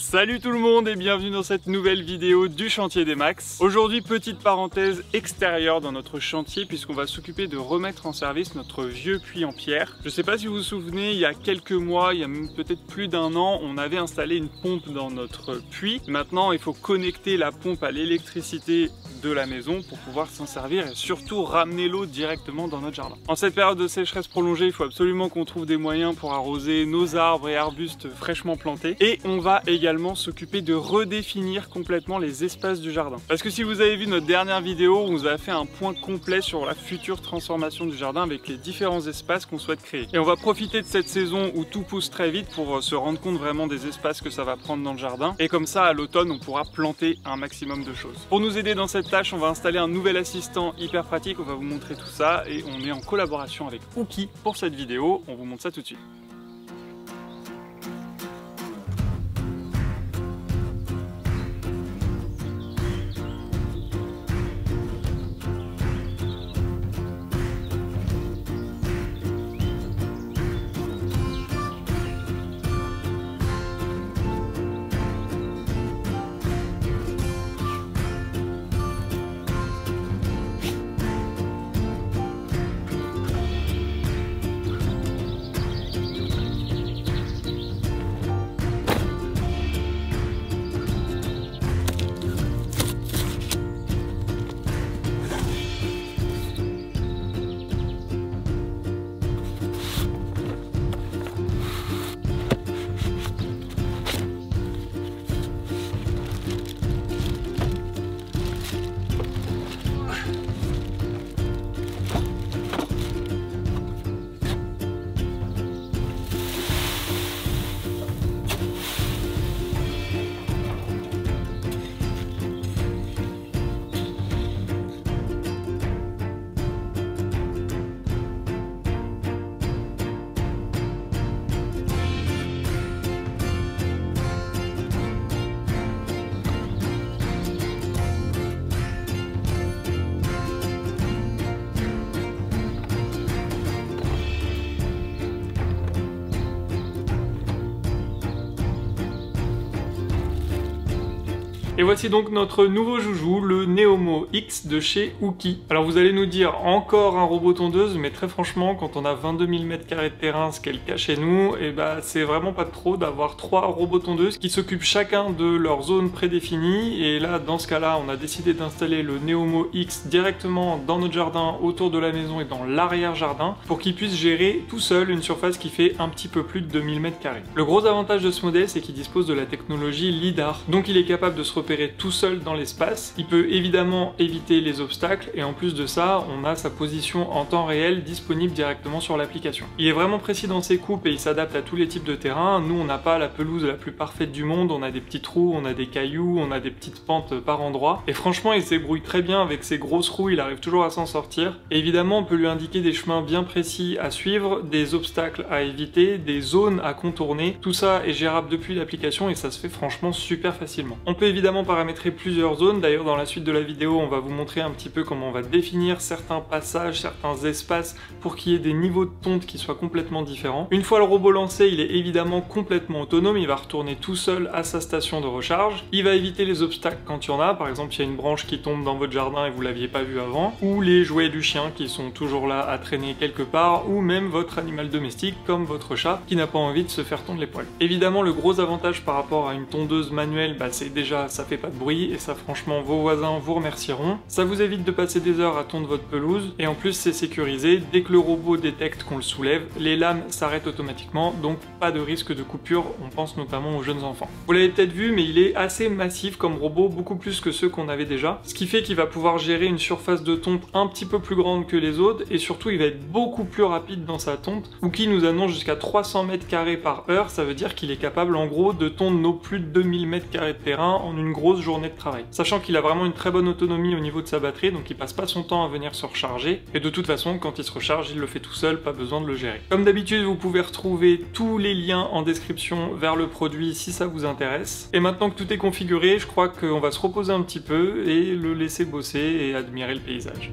Salut tout le monde et bienvenue dans cette nouvelle vidéo du chantier des Max. Aujourd'hui, petite parenthèse extérieure dans notre chantier puisqu'on va s'occuper de remettre en service notre vieux puits en pierre. Je sais pas si vous vous souvenez, il y a quelques mois, il y a même peut-être plus d'un an, on avait installé une pompe dans notre puits. Maintenant, il faut connecter la pompe à l'électricité de la maison pour pouvoir s'en servir et surtout ramener l'eau directement dans notre jardin. En cette période de sécheresse prolongée, il faut absolument qu'on trouve des moyens pour arroser nos arbres et arbustes fraîchement plantés. Et on va également s'occuper de redéfinir complètement les espaces du jardin. Parce que si vous avez vu notre dernière vidéo, on vous a fait un point complet sur la future transformation du jardin avec les différents espaces qu'on souhaite créer. Et on va profiter de cette saison où tout pousse très vite pour se rendre compte vraiment des espaces que ça va prendre dans le jardin. Et comme ça, à l'automne, on pourra planter un maximum de choses. Pour nous aider dans cette tâche, on va installer un nouvel assistant hyper pratique. On va vous montrer tout ça et on est en collaboration avec Ooki pour cette vidéo. On vous montre ça tout de suite. Et voici donc notre nouveau joujou, le Neomo X de chez Ooki. Alors vous allez nous dire encore un robot tondeuse, mais très franchement, quand on a 22 000 m² de terrain, ce qu'est le cas chez nous, et bah c'est vraiment pas trop d'avoir 3 robots tondeuses qui s'occupent chacun de leur zone prédéfinie. Et là, dans ce cas-là, on a décidé d'installer le Neomo X directement dans notre jardin, autour de la maison et dans l'arrière-jardin, pour qu'il puisse gérer tout seul une surface qui fait un petit peu plus de 2000 m². Le gros avantage de ce modèle, c'est qu'il dispose de la technologie LiDAR, donc il est capable de se repérer tout seul dans l'espace. Il peut évidemment éviter les obstacles et en plus de ça, on a sa position en temps réel disponible directement sur l'application. Il est vraiment précis dans ses coupes et il s'adapte à tous les types de terrain. Nous, on n'a pas la pelouse la plus parfaite du monde, on a des petits trous, on a des cailloux, on a des petites pentes par endroits. Et franchement, il se débrouille très bien avec ses grosses roues, il arrive toujours à s'en sortir. Et évidemment, on peut lui indiquer des chemins bien précis à suivre, des obstacles à éviter, des zones à contourner. Tout ça est gérable depuis l'application et ça se fait franchement super facilement. On peut évidemment paramétrer plusieurs zones. D'ailleurs, dans la suite de la vidéo, on va vous montrer un petit peu comment on va définir certains passages, certains espaces pour qu'il y ait des niveaux de tonte qui soient complètement différents. Une fois le robot lancé, il est évidemment complètement autonome. Il va retourner tout seul à sa station de recharge. Il va éviter les obstacles quand il y en a. Par exemple, il y a une branche qui tombe dans votre jardin et vous l'aviez pas vu avant, ou les jouets du chien qui sont toujours là à traîner quelque part, ou même votre animal domestique comme votre chat qui n'a pas envie de se faire tondre les poils. Évidemment, le gros avantage par rapport à une tondeuse manuelle, c'est déjà ça fait pas de bruit et ça franchement vos voisins vous remercieront. Ça vous évite de passer des heures à tondre votre pelouse et en plus c'est sécurisé. Dès que le robot détecte qu'on le soulève, les lames s'arrêtent automatiquement, donc pas de risque de coupure, on pense notamment aux jeunes enfants. Vous l'avez peut-être vu, mais il est assez massif comme robot, beaucoup plus que ceux qu'on avait déjà, ce qui fait qu'il va pouvoir gérer une surface de tonte un petit peu plus grande que les autres et surtout il va être beaucoup plus rapide dans sa tonte. Ooki nous annonce jusqu'à 300 m² par heure, ça veut dire qu'il est capable en gros de tondre nos plus de 2000 m² de terrain en une grosse journée de travail. Sachant qu'il a vraiment une très bonne autonomie au niveau de sa batterie, donc il passe pas son temps à venir se recharger, et de toute façon, quand il se recharge, il le fait tout seul, pas besoin de le gérer. Comme d'habitude, vous pouvez retrouver tous les liens en description vers le produit si ça vous intéresse. Et maintenant que tout est configuré, je crois qu'on va se reposer un petit peu et le laisser bosser et admirer le paysage.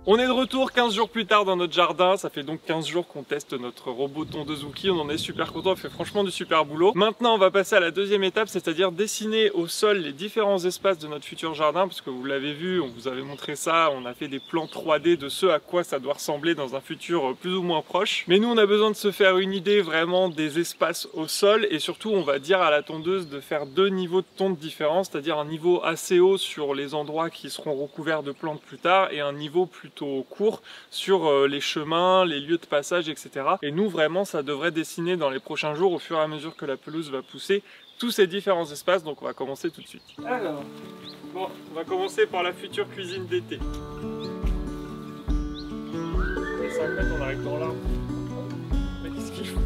On est de retour 15 jours plus tard dans notre jardin, ça fait donc 15 jours qu'on teste notre robot tondeuse Wookie, on en est super content, on fait franchement du super boulot. Maintenant on va passer à la deuxième étape, c'est-à-dire dessiner au sol les différents espaces de notre futur jardin, parce que vous l'avez vu, on vous avait montré ça, on a fait des plans 3D de ce à quoi ça doit ressembler dans un futur plus ou moins proche. Mais nous on a besoin de se faire une idée vraiment des espaces au sol, et surtout on va dire à la tondeuse de faire deux niveaux de tonte différents, c'est-à-dire un niveau assez haut sur les endroits qui seront recouverts de plantes plus tard, et un niveau plutôt court sur les chemins, les lieux de passage, etc. Et nous vraiment ça devrait dessiner dans les prochains jours au fur et à mesure que la pelouse va pousser tous ces différents espaces, donc on va commencer tout de suite. Alors, bon, on va commencer par la future cuisine d'été. Les 5 mètres on arrive dans l'arbre. Mais qu'est-ce qu'il faut ?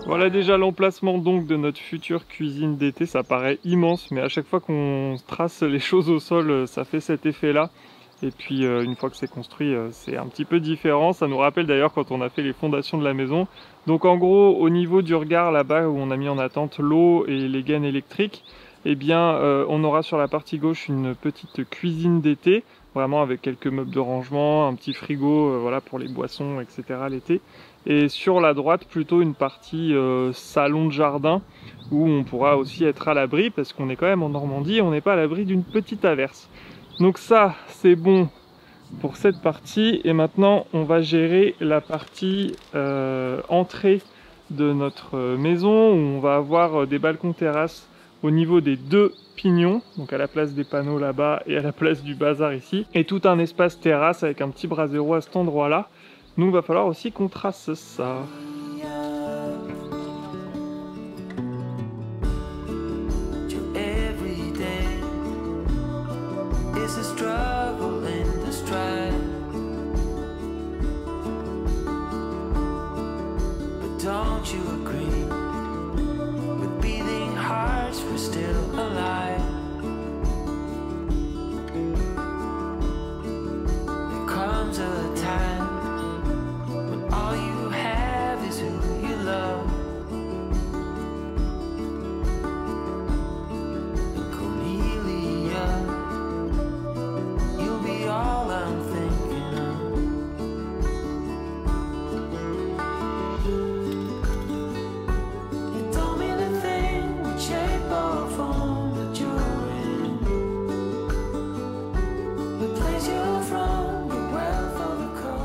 Voilà déjà l'emplacement donc de notre future cuisine d'été, ça paraît immense mais à chaque fois qu'on trace les choses au sol ça fait cet effet là et puis une fois que c'est construit c'est un petit peu différent, ça nous rappelle d'ailleurs quand on a fait les fondations de la maison. Donc en gros au niveau du regard là-bas où on a mis en attente l'eau et les gaines électriques, eh bien on aura sur la partie gauche une petite cuisine d'été, vraiment avec quelques meubles de rangement, un petit frigo voilà, pour les boissons etc. l'été. Et sur la droite plutôt une partie salon de jardin où on pourra aussi être à l'abri parce qu'on est quand même en Normandie, on n'est pas à l'abri d'une petite averse. Donc ça c'est bon pour cette partie et maintenant on va gérer la partie entrée de notre maison où on va avoir des balcons terrasses au niveau des deux pignons, donc à la place des panneaux là-bas et à la place du bazar ici, et tout un espace terrasse avec un petit brasero à cet endroit là. Nous, il va falloir aussi qu'on trace ça.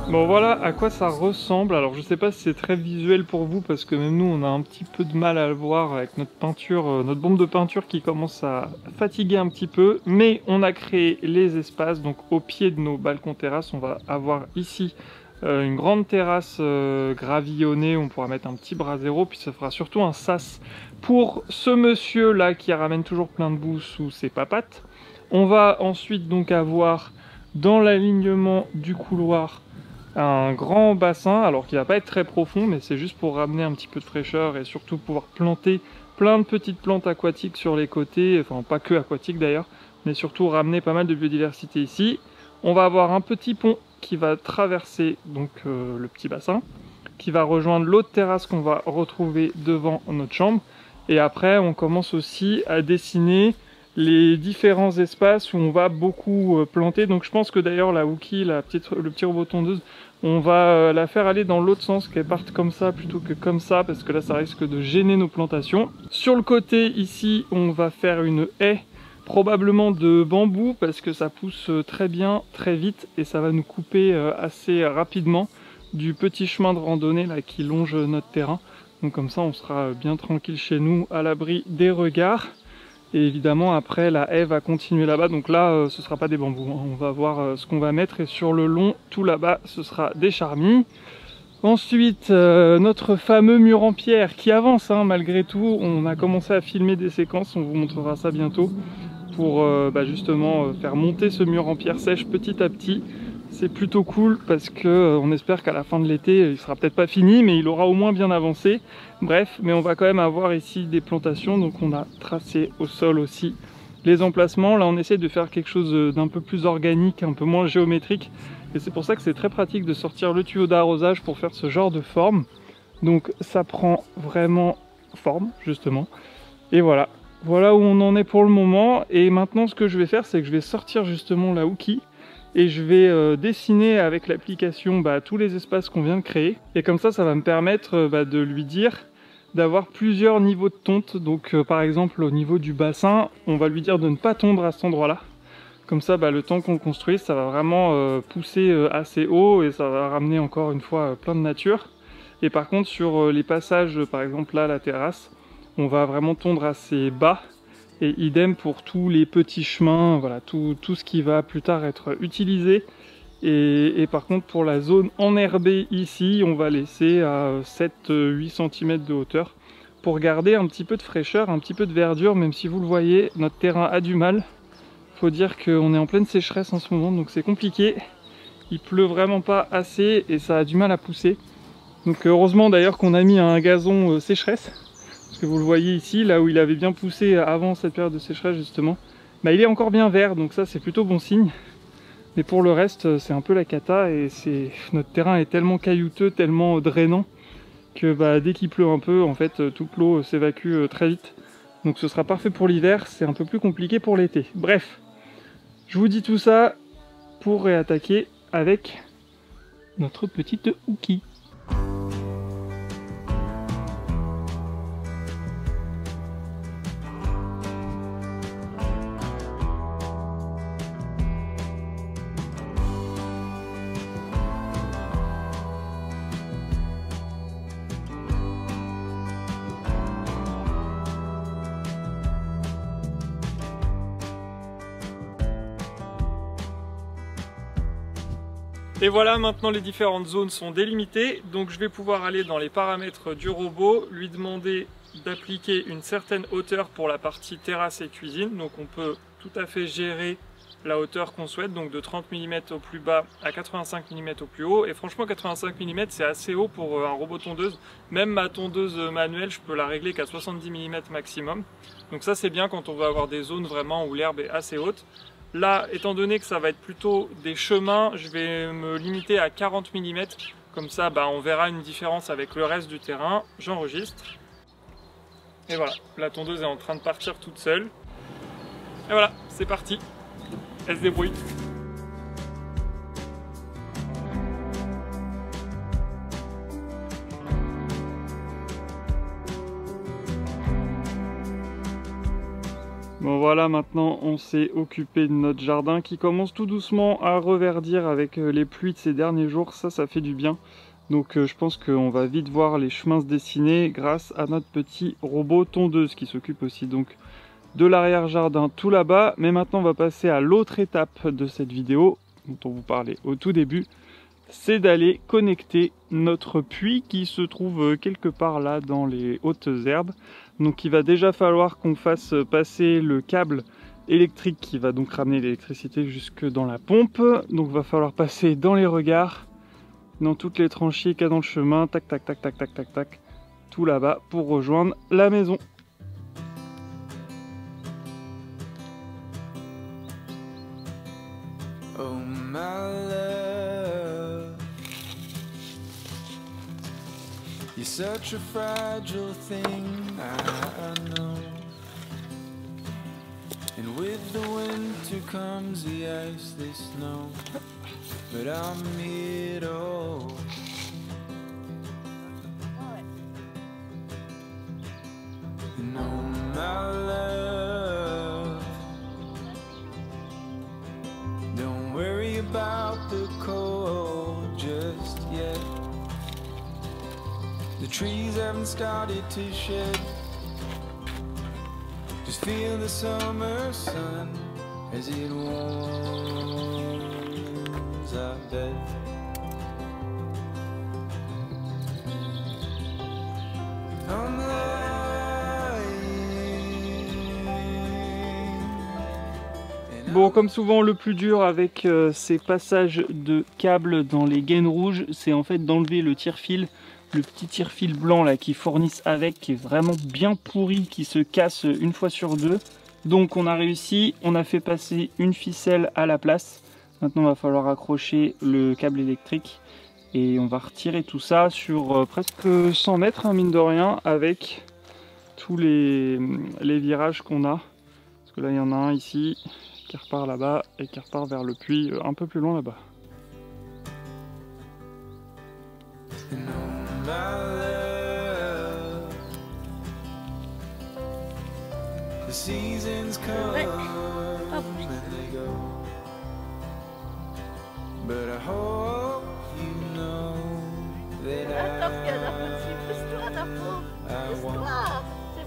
Bon voilà à quoi ça ressemble. Alors je sais pas si c'est très visuel pour vous parce que même nous on a un petit peu de mal à le voir avec notre peinture, notre bombe de peinture qui commence à fatiguer un petit peu. Mais on a créé les espaces, donc au pied de nos balcons terrasses on va avoir ici une grande terrasse gravillonnée, on pourra mettre un petit brasero, puis ça fera surtout un sas pour ce monsieur là qui ramène toujours plein de boue sous ses papates. On va ensuite donc avoir dans l'alignement du couloir un grand bassin, alors qui va pas être très profond, mais c'est juste pour ramener un petit peu de fraîcheur et surtout pouvoir planter plein de petites plantes aquatiques sur les côtés, enfin pas que aquatiques d'ailleurs, mais surtout ramener pas mal de biodiversité ici. On va avoir un petit pont qui va traverser donc le petit bassin, qui va rejoindre l'autre terrasse qu'on va retrouver devant notre chambre, et après on commence aussi à dessiner les différents espaces où on va beaucoup planter. Donc je pense que d'ailleurs la Wookie, le petit robot tondeuse, on va la faire aller dans l'autre sens, qu'elle parte comme ça plutôt que comme ça, parce que là ça risque de gêner nos plantations. Sur le côté ici on va faire une haie, probablement de bambou, parce que ça pousse très bien, très vite, et ça va nous couper assez rapidement du petit chemin de randonnée là qui longe notre terrain. Donc comme ça on sera bien tranquille chez nous, à l'abri des regards. Et évidemment après la haie va continuer là-bas, donc là ce sera pas des bambous, hein. On va voir ce qu'on va mettre, et sur le long, tout là-bas, ce sera des charmilles. Ensuite, notre fameux mur en pierre qui avance, hein, malgré tout. On a commencé à filmer des séquences, on vous montrera ça bientôt, pour justement faire monter ce mur en pierre sèche petit à petit. C'est plutôt cool parce que on espère qu'à la fin de l'été, il sera peut-être pas fini, mais il aura au moins bien avancé. Bref, mais on va quand même avoir ici des plantations, donc on a tracé au sol aussi les emplacements. Là, on essaie de faire quelque chose d'un peu plus organique, un peu moins géométrique. Et c'est pour ça que c'est très pratique de sortir le tuyau d'arrosage pour faire ce genre de forme. Donc ça prend vraiment forme, justement. Et voilà. Voilà où on en est pour le moment. Et maintenant, ce que je vais faire, c'est que je vais sortir justement la Hooky. Et je vais dessiner avec l'application tous les espaces qu'on vient de créer. Et comme ça va me permettre de lui dire d'avoir plusieurs niveaux de tonte. Donc par exemple, au niveau du bassin, on va lui dire de ne pas tondre à cet endroit-là. Comme ça, le temps qu'on construise, ça va vraiment pousser assez haut et ça va ramener encore une fois plein de nature. Et par contre, sur les passages, par exemple là, la terrasse, on va vraiment tondre assez bas. Et idem pour tous les petits chemins, voilà, tout ce qui va plus tard être utilisé. Et par contre, pour la zone enherbée ici, on va laisser à 7-8 cm de hauteur pour garder un petit peu de fraîcheur, un petit peu de verdure, même si vous le voyez, notre terrain a du mal. Faut dire qu'on est en pleine sécheresse en ce moment, donc c'est compliqué. Il pleut vraiment pas assez et ça a du mal à pousser. Donc heureusement d'ailleurs qu'on a mis un gazon sécheresse. Parce que vous le voyez ici, là où il avait bien poussé avant cette période de sécheresse justement, il est encore bien vert, donc ça c'est plutôt bon signe. Mais pour le reste, c'est un peu la cata et notre terrain est tellement caillouteux, tellement drainant, que dès qu'il pleut un peu, en fait, toute l'eau s'évacue très vite. Donc ce sera parfait pour l'hiver, c'est un peu plus compliqué pour l'été. Bref, je vous dis tout ça pour réattaquer avec notre petite Hooky. Et voilà, maintenant les différentes zones sont délimitées, donc je vais pouvoir aller dans les paramètres du robot, lui demander d'appliquer une certaine hauteur pour la partie terrasse et cuisine. Donc on peut tout à fait gérer la hauteur qu'on souhaite, donc de 30 mm au plus bas à 85 mm au plus haut. Et franchement 85 mm c'est assez haut pour un robot tondeuse. Même ma tondeuse manuelle, je peux la régler qu'à 70 mm maximum. Donc ça c'est bien quand on veut avoir des zones vraiment où l'herbe est assez haute. Là, étant donné que ça va être plutôt des chemins, je vais me limiter à 40 mm. Comme ça, on verra une différence avec le reste du terrain. J'enregistre. Et voilà, la tondeuse est en train de partir toute seule. Et voilà, c'est parti. Elle se débrouille. Bon voilà, maintenant on s'est occupé de notre jardin qui commence tout doucement à reverdir avec les pluies de ces derniers jours. Ça fait du bien. Donc je pense qu'on va vite voir les chemins se dessiner grâce à notre petit robot tondeuse qui s'occupe aussi donc de l'arrière-jardin tout là-bas. Mais maintenant on va passer à l'autre étape de cette vidéo dont on vous parlait au tout début. C'est d'aller connecter notre puits qui se trouve quelque part là dans les hautes herbes. Donc il va déjà falloir qu'on fasse passer le câble électrique qui va donc ramener l'électricité jusque dans la pompe. Donc il va falloir passer dans les regards, dans toutes les tranchées qu'il y a dans le chemin, tac tac tac tac tac tac tac, tout là-bas pour rejoindre la maison. Oh my love, you're such a fragile thing, I know. And with the winter comes the ice, the snow, but I'm here to hold. And oh my love, don't worry about the cold just yet. The trees haven't started to shed. Just feel the summer sun as it warms our bed. I'm Bon, comme souvent, le plus dur avec ces passages de câbles dans les gaines rouges, c'est en fait d'enlever le tire-fil, le petit tire-fil blanc là qui fournissent avec, qui est vraiment bien pourri, qui se casse une fois sur deux. Donc on a réussi, on a fait passer une ficelle à la place. Maintenant il va falloir accrocher le câble électrique et on va retirer tout ça sur presque 100 mètres, hein, mine de rien, avec tous les virages qu'on a. Parce que là il y en a un ici qui repart là-bas et qui repart vers le puits un peu plus loin là-bas. C'est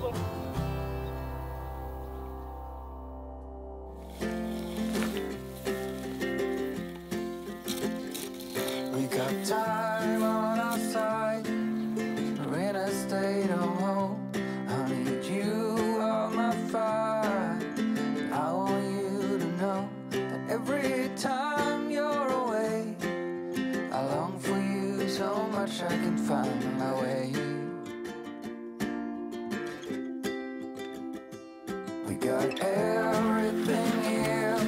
bon. Time on our side, when I stayed home, I need you on my fire. I want you to know that every time you're away, I long for you so much I can find my way. We got everything here,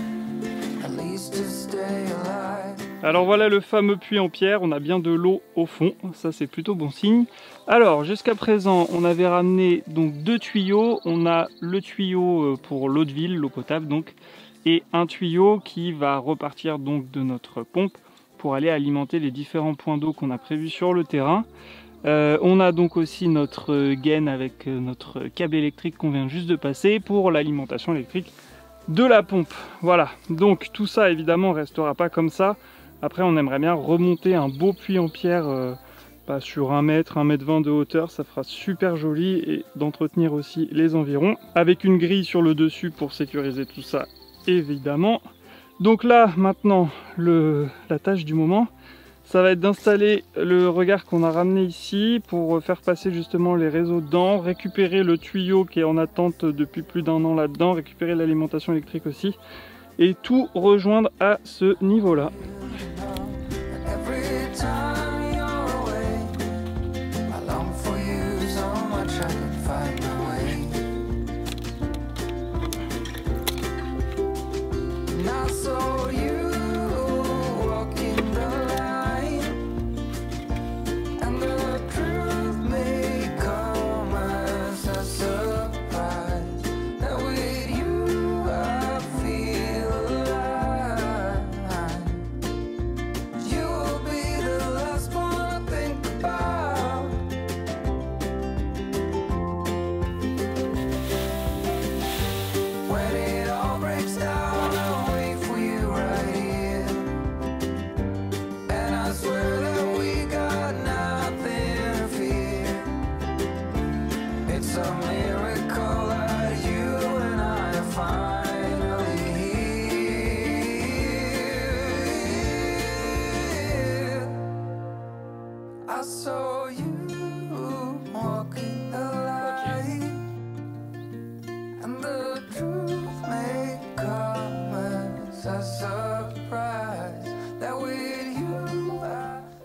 at least to stay alive. Alors voilà le fameux puits en pierre, on a bien de l'eau au fond, ça c'est plutôt bon signe. Alors jusqu'à présent on avait ramené donc 2 tuyaux, on a le tuyau pour l'eau de ville, l'eau potable donc, et un tuyau qui va repartir donc de notre pompe pour aller alimenter les différents points d'eau qu'on a prévus sur le terrain. On a donc aussi notre gaine avec notre câble électrique qu'on vient juste de passer pour l'alimentation électrique de la pompe. Voilà, donc tout ça évidemment restera pas comme ça. Après on aimerait bien remonter un beau puits en pierre sur 1 mètre, 1 mètre 20 de hauteur, ça fera super joli, et d'entretenir aussi les environs avec une grille sur le dessus pour sécuriser tout ça évidemment. Donc là maintenant la tâche du moment, ça va être d'installer le regard qu'on a ramené ici pour faire passer justement les réseaux dedans, récupérer le tuyau qui est en attente depuis plus d'1 an là-dedans, récupérer l'alimentation électrique aussi, et tout rejoindre à ce niveau-là.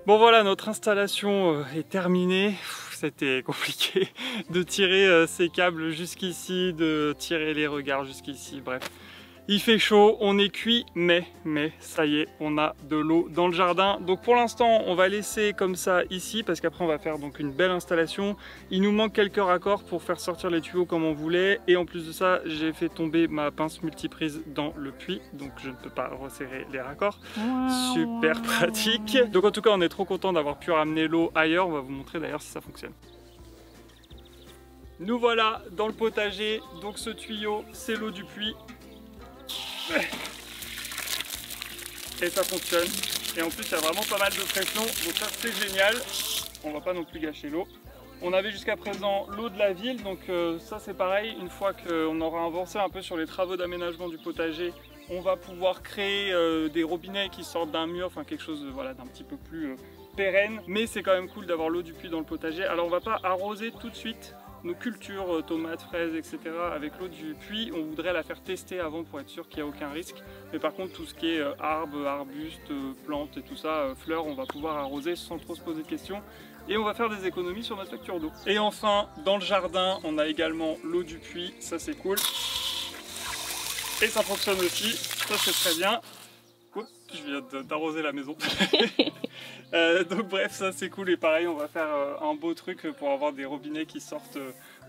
Bon voilà, notre installation est terminée. C'était compliqué de tirer ces câbles jusqu'ici, de tirer les regards jusqu'ici, bref. Il fait chaud, on est cuit, mais ça y est, on a de l'eau dans le jardin. Donc pour l'instant, on va laisser comme ça ici, parce qu'après on va faire donc une belle installation. Il nous manque quelques raccords pour faire sortir les tuyaux comme on voulait. Et en plus de ça, j'ai fait tomber ma pince multiprise dans le puits, donc je ne peux pas resserrer les raccords. Super pratique. Donc en tout cas, on est trop content d'avoir pu ramener l'eau ailleurs. On va vous montrer d'ailleurs si ça fonctionne. Nous voilà dans le potager. Donc ce tuyau, c'est l'eau du puits. Et ça fonctionne, et en plus il y a vraiment pas mal de pression, donc ça c'est génial. On va pas non plus gâcher l'eau. On avait jusqu'à présent l'eau de la ville, donc ça c'est pareil, une fois qu'on aura avancé un peu sur les travaux d'aménagement du potager, on va pouvoir créer des robinets qui sortent d'un mur, enfin quelque chose voilà, d'un petit peu plus pérenne, mais c'est quand même cool d'avoir l'eau du puits dans le potager. Alors on va pas arroser tout de suite nos cultures, tomates, fraises, etc. avec l'eau du puits, on voudrait la faire tester avant pour être sûr qu'il n'y a aucun risque. Mais par contre tout ce qui est arbres, arbustes, plantes et tout ça, fleurs, on va pouvoir arroser sans trop se poser de questions. Et on va faire des économies sur notre facture d'eau. Et enfin, dans le jardin, on a également l'eau du puits, ça c'est cool. Et ça fonctionne aussi, ça c'est très bien. Oups, je viens d'arroser la maison. Donc bref, ça c'est cool et pareil, on va faire un beau truc pour avoir des robinets qui sortent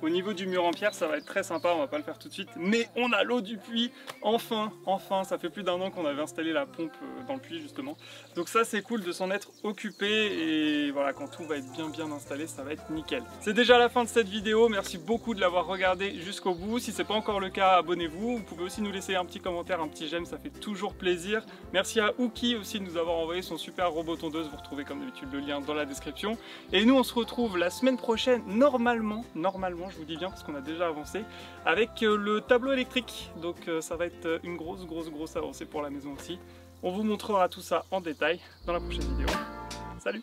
au niveau du mur en pierre. Ça va être très sympa, on va pas le faire tout de suite, mais on a l'eau du puits, enfin, ça fait plus d'1 an qu'on avait installé la pompe dans le puits justement. Donc ça c'est cool de s'en être occupé et voilà, quand tout va être bien installé, ça va être nickel. C'est déjà la fin de cette vidéo, merci beaucoup de l'avoir regardé jusqu'au bout. Si c'est pas encore le cas, abonnez-vous. Vous pouvez aussi nous laisser un petit commentaire, un petit j'aime, ça fait toujours plaisir. Merci à Ouki aussi de nous avoir envoyé son super robot tondeuse, vous retrouvez comme d'habitude le lien dans la description. Et nous on se retrouve la semaine prochaine, normalement, je vous dis bien parce qu'on a déjà avancé, avec le tableau électrique. Donc ça va être une grosse avancée pour la maison aussi. On vous montrera tout ça en détail dans la prochaine vidéo. Salut!